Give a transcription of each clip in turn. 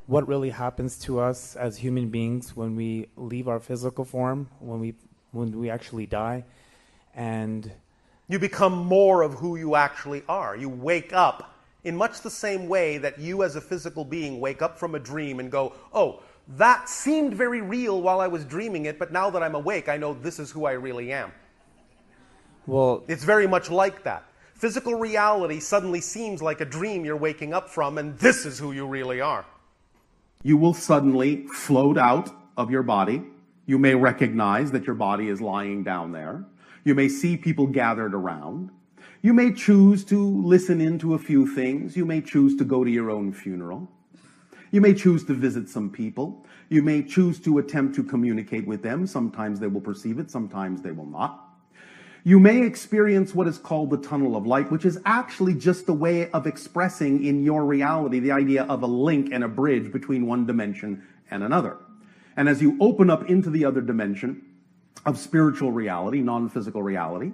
what really happens to us as human beings when we leave our physical form, when we actually die, and you become more of who you actually are. You wake up in much the same way that you as a physical being wake up from a dream and go, oh, that seemed very real while I was dreaming it, but now that I'm awake, I know this is who I really am. Well, it's very much like that. Physical reality suddenly seems like a dream you're waking up from, and this is who you really are. You will suddenly float out of your body. You may recognize that your body is lying down there. You may see people gathered around. You may choose to listen into a few things. You may choose to go to your own funeral. You may choose to visit some people. You may choose to attempt to communicate with them. Sometimes they will perceive it, sometimes they will not. You may experience what is called the tunnel of light, which is actually just a way of expressing in your reality the idea of a link and a bridge between one dimension and another. And as you open up into the other dimension of spiritual reality, non-physical reality,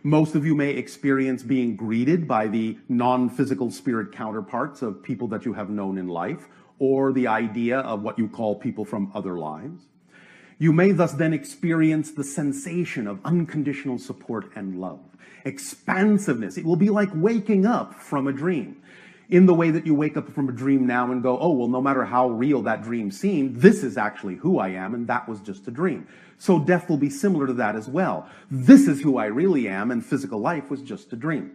most of you may experience being greeted by the non-physical spirit counterparts of people that you have known in life, or the idea of what you call people from other lives. You may thus then experience the sensation of unconditional support and love, expansiveness. It will be like waking up from a dream, in the way that you wake up from a dream now and go, oh, well, no matter how real that dream seemed, this is actually who I am, and that was just a dream. So death will be similar to that as well. This is who I really am, and physical life was just a dream.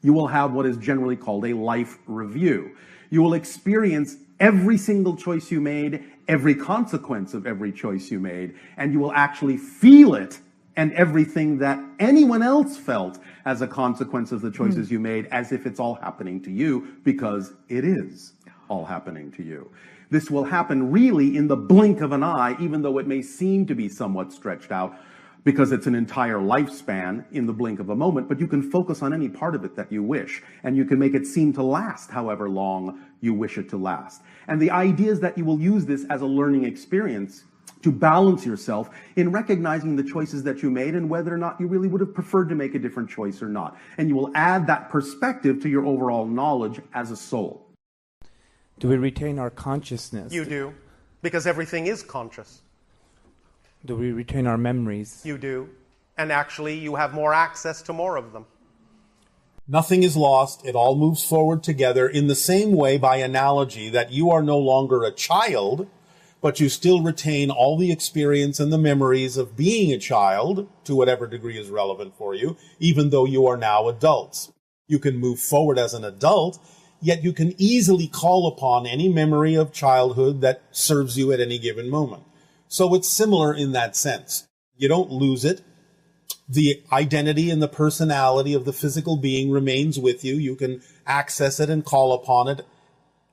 You will have what is generally called a life review. You will experience every single choice you made, every consequence of every choice you made, and you will actually feel it and everything that anyone else felt as a consequence of the choices you made, as if it's all happening to you, because it is all happening to you. This will happen really in the blink of an eye, even though it may seem to be somewhat stretched out, because it's an entire lifespan in the blink of a moment, but you can focus on any part of it that you wish, and you can make it seem to last however long you wish it to last. And the idea is that you will use this as a learning experience to balance yourself in recognizing the choices that you made and whether or not you really would have preferred to make a different choice or not. And you will add that perspective to your overall knowledge as a soul. Do we retain our consciousness? You do, because everything is conscious. Do we retain our memories? You do. And actually, you have more access to more of them. Nothing is lost. It all moves forward together in the same way, by analogy, that you are no longer a child, but you still retain all the experience and the memories of being a child, to whatever degree is relevant for you, even though you are now adults. You can move forward as an adult, yet you can easily call upon any memory of childhood that serves you at any given moment. So it's similar in that sense. You don't lose it. The identity and the personality of the physical being remains with you. You can access it and call upon it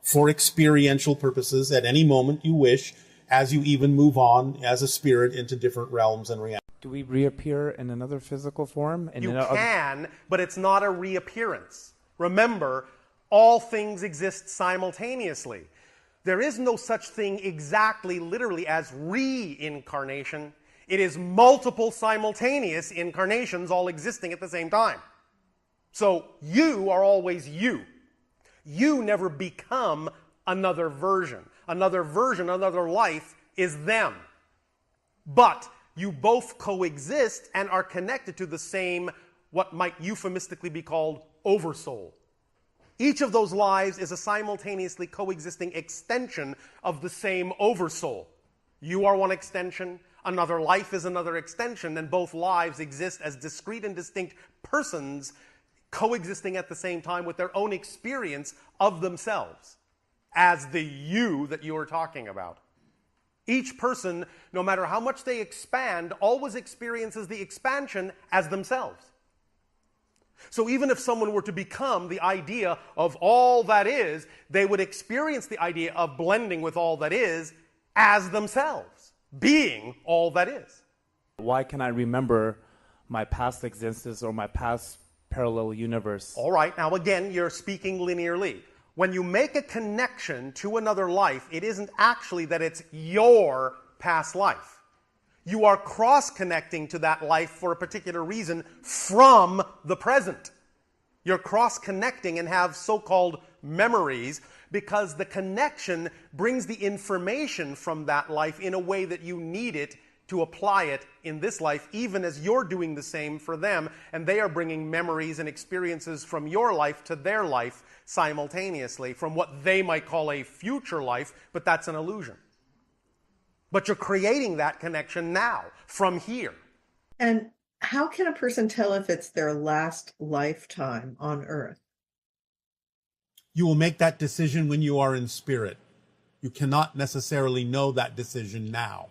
for experiential purposes at any moment you wish, as you even move on as a spirit into different realms and realities. Do we reappear in another physical form? You can, but it's not a reappearance. Remember, all things exist simultaneously. There is no such thing exactly, literally, as reincarnation. It is multiple simultaneous incarnations all existing at the same time. So you are always you. You never become another version. Another version, another life is them. But you both coexist and are connected to the same, what might euphemistically be called, oversoul. Each of those lives is a simultaneously coexisting extension of the same oversoul. You are one extension, another life is another extension, and both lives exist as discrete and distinct persons coexisting at the same time with their own experience of themselves as the you that you are talking about. Each person, no matter how much they expand, always experiences the expansion as themselves. So even if someone were to become the idea of all that is, they would experience the idea of blending with all that is as themselves, being all that is. Why can I remember my past existence or my past parallel universe? All right, now again, you're speaking linearly. When you make a connection to another life, it isn't actually that it's your past life. You are cross-connecting to that life for a particular reason from the present. You're cross-connecting and have so-called memories, because the connection brings the information from that life in a way that you need it to apply it in this life, even as you're doing the same for them, and they are bringing memories and experiences from your life to their life simultaneously, from what they might call a future life, but that's an illusion. But you're creating that connection now, from here. And how can a person tell if it's their last lifetime on Earth? You will make that decision when you are in spirit. You cannot necessarily know that decision now.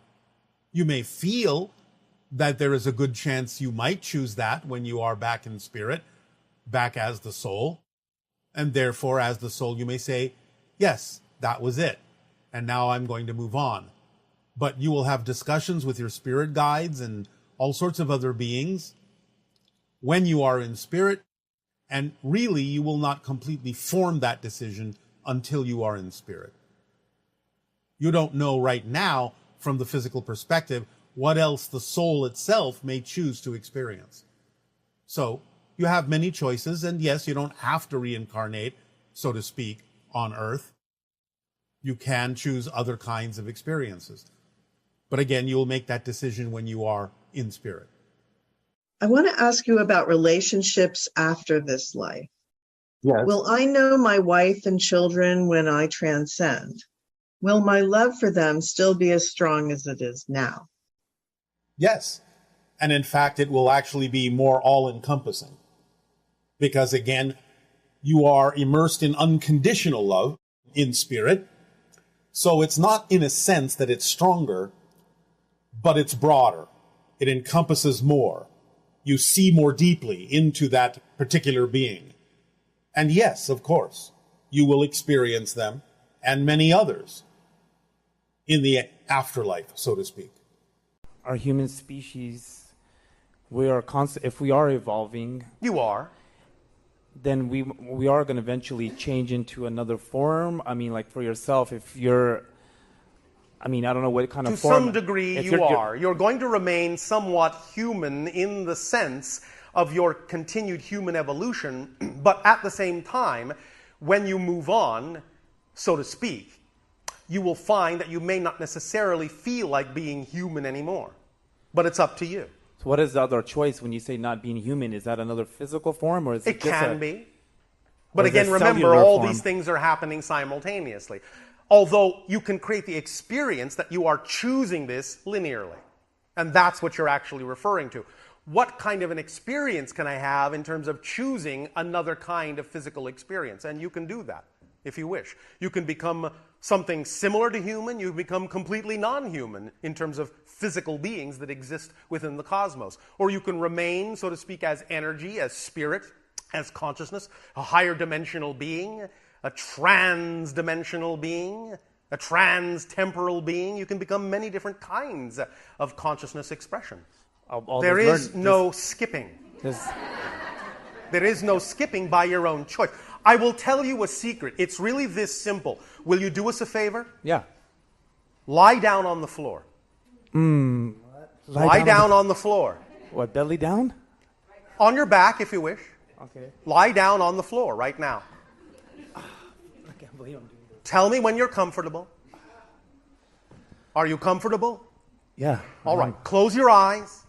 You may feel that there is a good chance you might choose that when you are back in spirit, back as the soul. And therefore, as the soul, you may say, yes, that was it. And now I'm going to move on. But you will have discussions with your spirit guides and all sorts of other beings when you are in spirit. And really, you will not completely form that decision until you are in spirit. You don't know right now, from the physical perspective, what else the soul itself may choose to experience. So you have many choices, and yes, you don't have to reincarnate, so to speak, on Earth. You can choose other kinds of experiences. But again, you will make that decision when you are in spirit. I want to ask you about relationships after this life. Yes. Will I know my wife and children when I transcend? Will my love for them still be as strong as it is now? Yes. And in fact, it will actually be more all-encompassing. Because again, you are immersed in unconditional love in spirit. So it's not in a sense that it's stronger, but it's broader. It encompasses more. You see more deeply into that particular being. And yes, of course, you will experience them and many others in the afterlife, so to speak. Our human species, we are if we are evolving, You are. then we are going to eventually change into another form. I mean, like for yourself, if you're, I mean, I don't know what kind To of form. some degree, if you are. You're going to remain somewhat human in the sense of your continued human evolution, but at the same time, when you move on, so to speak, you will find that you may not necessarily feel like being human anymore. But it's up to you. So what is the other choice when you say not being human? Is that another physical form, or is it It just can be. But is it again, remember, cellular all form? these things are happening simultaneously. Although you can create the experience that you are choosing this linearly. And that's what you're actually referring to. What kind of an experience can I have in terms of choosing another kind of physical experience? And you can do that if you wish. You can become something similar to human. You become completely non-human in terms of physical beings that exist within the cosmos. Or you can remain, so to speak, as energy, as spirit, as consciousness, a higher dimensional being, a trans-dimensional being, a trans-temporal being. You can become many different kinds of consciousness expression. There is no skipping. There is no skipping by your own choice. I will tell you a secret. It's really this simple. Will you do us a favor? Yeah. Lie down on the floor. Lie down on the floor. What, belly down? On your back, if you wish. Okay. Lie down on the floor right now. I can't believe I'm doing this. Tell me when you're comfortable. Are you comfortable? Yeah. All right. Close your eyes.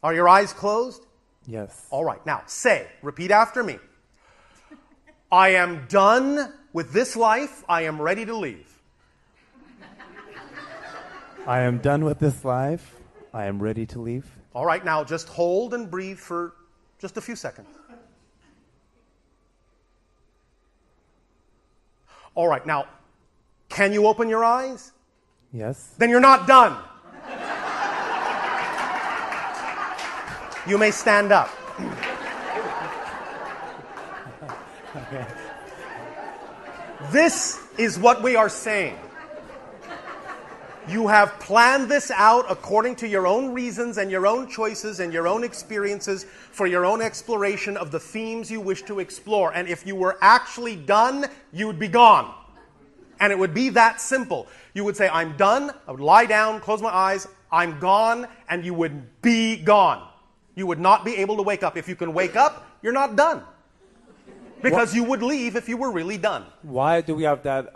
Are your eyes closed? Yes. All right. Now, repeat after me. I am done with this life. I am ready to leave. I am done with this life. I am ready to leave. All right. Now, just hold and breathe for just a few seconds. All right. Now, can you open your eyes? Yes. Then you're not done. You may stand up. This is what we are saying. You have planned this out according to your own reasons and your own choices and your own experiences for your own exploration of the themes you wish to explore. And if you were actually done, you would be gone. And it would be that simple. You would say, I'm done. I would lie down, close my eyes. I'm gone. And you would be gone. You would not be able to wake up. If you can wake up, you're not done. Because you would leave if you were really done. Why do we have that?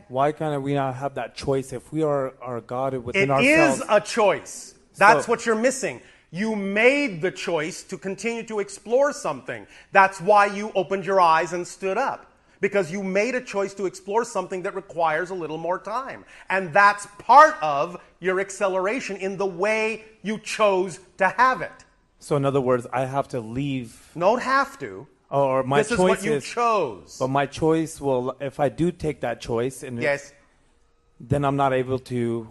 Why can't we not have that choice if we are God within ourselves? It is a choice. That's what you're missing. You made the choice to continue to explore something. That's why you opened your eyes and stood up. Because you made a choice to explore something that requires a little more time. And that's part of your acceleration in the way you chose to have it. So in other words, I have to leave. Don't have to. Or my This is what you chose. But my choice will, if I do take that choice, and Yes. then I'm not able to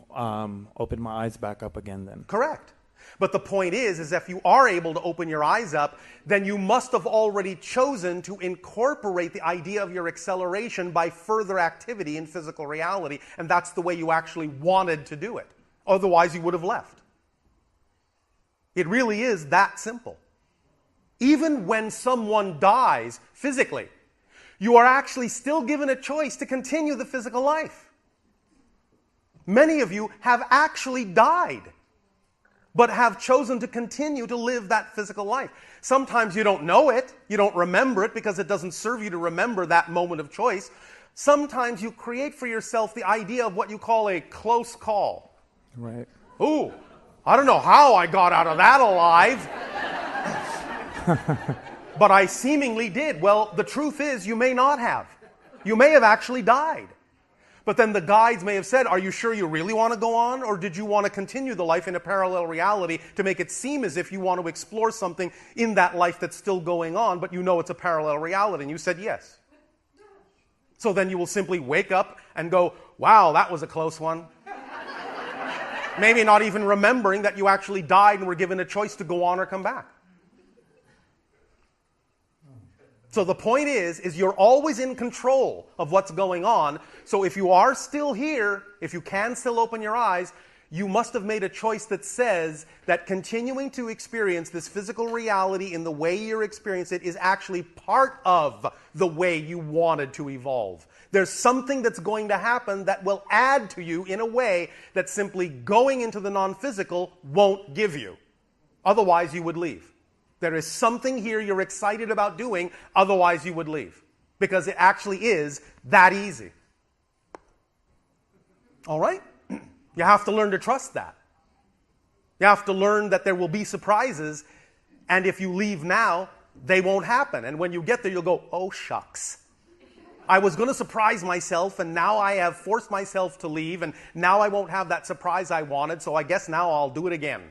open my eyes back up again then. Correct. But the point is if you are able to open your eyes up, then you must have already chosen to incorporate the idea of your acceleration by further activity in physical reality, and that's the way you actually wanted to do it. Otherwise, you would have left. It really is that simple. Even when someone dies physically, you are actually still given a choice to continue the physical life. Many of you have actually died, but have chosen to continue to live that physical life. Sometimes you don't know it, you don't remember it because it doesn't serve you to remember that moment of choice. Sometimes you create for yourself the idea of what you call a close call. Right. Ooh, I don't know how I got out of that alive. But I seemingly did. Well, the truth is you may not have. You may have actually died. But then the guides may have said, are you sure you really want to go on? Or did you want to continue the life in a parallel reality to make it seem as if you want to explore something in that life that's still going on, but you know it's a parallel reality? And you said yes. So then you will simply wake up and go, wow, that was a close one. Maybe not even remembering that you actually died and were given a choice to go on or come back. So the point is you're always in control of what's going on. So if you are still here, if you can still open your eyes, you must have made a choice that says that continuing to experience this physical reality in the way you're experiencing it is actually part of the way you wanted to evolve. There's something that's going to happen that will add to you in a way that simply going into the non-physical won't give you. Otherwise, you would leave. There is something here you're excited about doing, otherwise you would leave. Because it actually is that easy. All right? You have to learn to trust that. You have to learn that there will be surprises, and if you leave now, they won't happen. And when you get there, you'll go, oh, shucks. I was going to surprise myself, and now I have forced myself to leave, and now I won't have that surprise I wanted, so I guess now I'll do it again.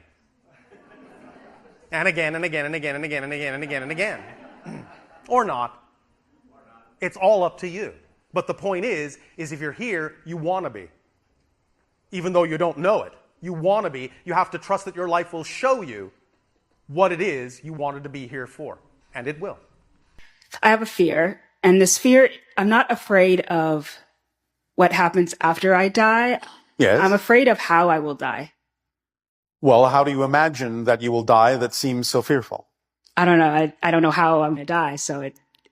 And again, and again, and again, and again, and again, and again, and again. Or not. It's all up to you. But the point is if you're here, you want to be. Even though you don't know it. You want to be. You have to trust that your life will show you what it is you wanted to be here for. And it will. I have a fear. And this fear, I'm not afraid of what happens after I die. Yes. I'm afraid of how I will die. Well, how do you imagine that you will die that seems so fearful? I don't know. I don't know how I'm going to die. So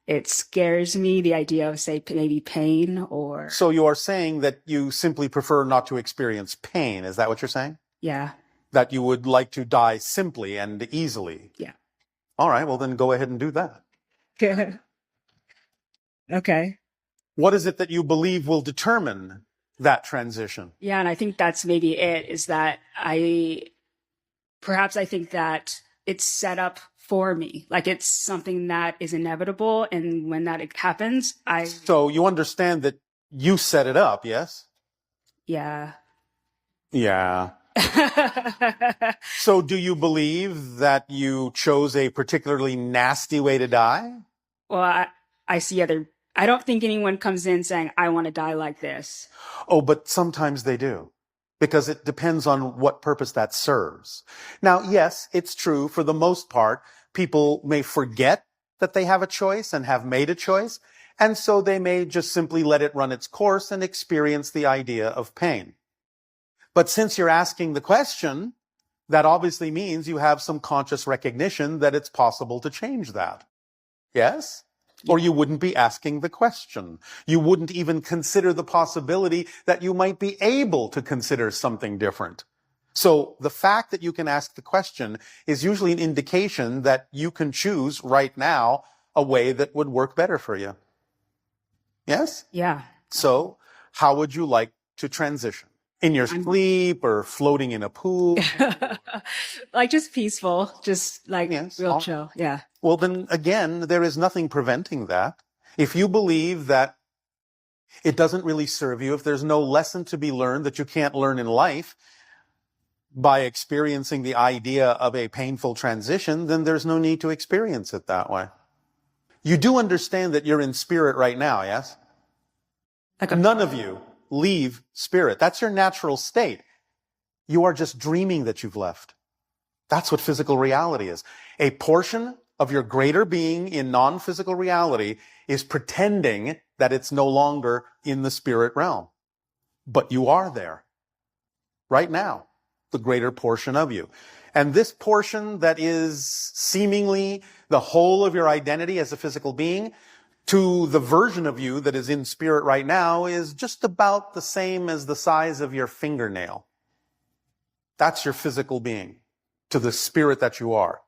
it scares me, the idea of, say, maybe pain or... So you are saying that you simply prefer not to experience pain. Is that what you're saying? Yeah. That you would like to die simply and easily? Yeah. All right, well then go ahead and do that. Okay. What is it that you believe will determine that transition? Yeah, and I think that's maybe it, is that perhaps I think that it's set up for me. Like it's something that is inevitable, and when that happens, So you understand that you set it up, yes? Yeah. Yeah. So do you believe that you chose a particularly nasty way to die? Well, I see I don't think anyone comes in saying, I want to die like this. Oh, but sometimes they do. Because it depends on what purpose that serves. Now, yes, it's true. For the most part, people may forget that they have a choice and have made a choice. And so they may just simply let it run its course and experience the idea of pain. But since you're asking the question, that obviously means you have some conscious recognition that it's possible to change that. Yes? Or you wouldn't be asking the question. You wouldn't even consider the possibility that you might be able to consider something different. So the fact that you can ask the question is usually an indication that you can choose right now a way that would work better for you. Yes? Yeah. So how would you like to transition? In your sleep or floating in a pool? Like just peaceful, just like Yes, real all chill. Yeah. Well, then again, there is nothing preventing that. If you believe that it doesn't really serve you, if there's no lesson to be learned that you can't learn in life by experiencing the idea of a painful transition, then there's no need to experience it that way. You do understand that you're in spirit right now, yes? None of you leave spirit. That's your natural state. You are just dreaming that you've left. That's what physical reality is. A portion of your greater being in non-physical reality is pretending that it's no longer in the spirit realm. But you are there right now, the greater portion of you. And this portion that is seemingly the whole of your identity as a physical being, to the version of you that is in spirit right now, is just about the same as the size of your fingernail. That's your physical being, to the spirit that you are.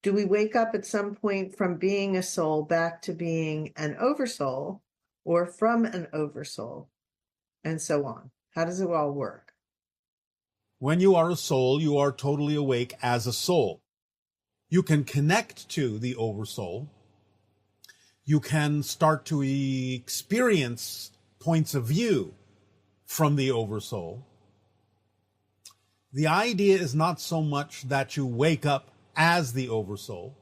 Do we wake up at some point from being a soul back to being an oversoul, or from an oversoul, and so on? How does it all work? When you are a soul, you are totally awake as a soul. You can connect to the oversoul. You can start to experience points of view from the oversoul. The idea is not so much that you wake up as the oversoul,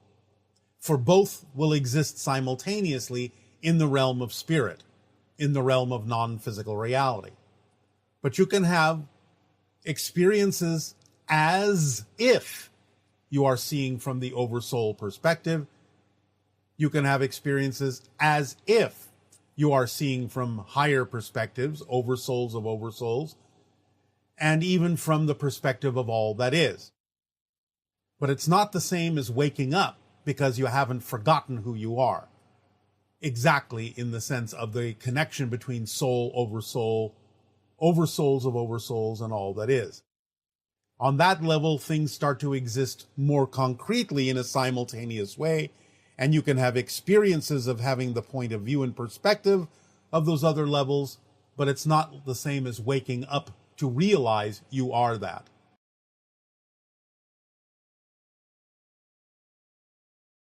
for both will exist simultaneously in the realm of spirit, in the realm of non-physical reality. But you can have experiences as if you are seeing from the oversoul perspective. You can have experiences as if you are seeing from higher perspectives, oversouls of oversouls, and even from the perspective of all that is. But it's not the same as waking up, because you haven't forgotten who you are. Exactly in the sense of the connection between soul, oversouls of oversouls, and all that is. On that level, things start to exist more concretely in a simultaneous way, and you can have experiences of having the point of view and perspective of those other levels, but it's not the same as waking up to realize you are that.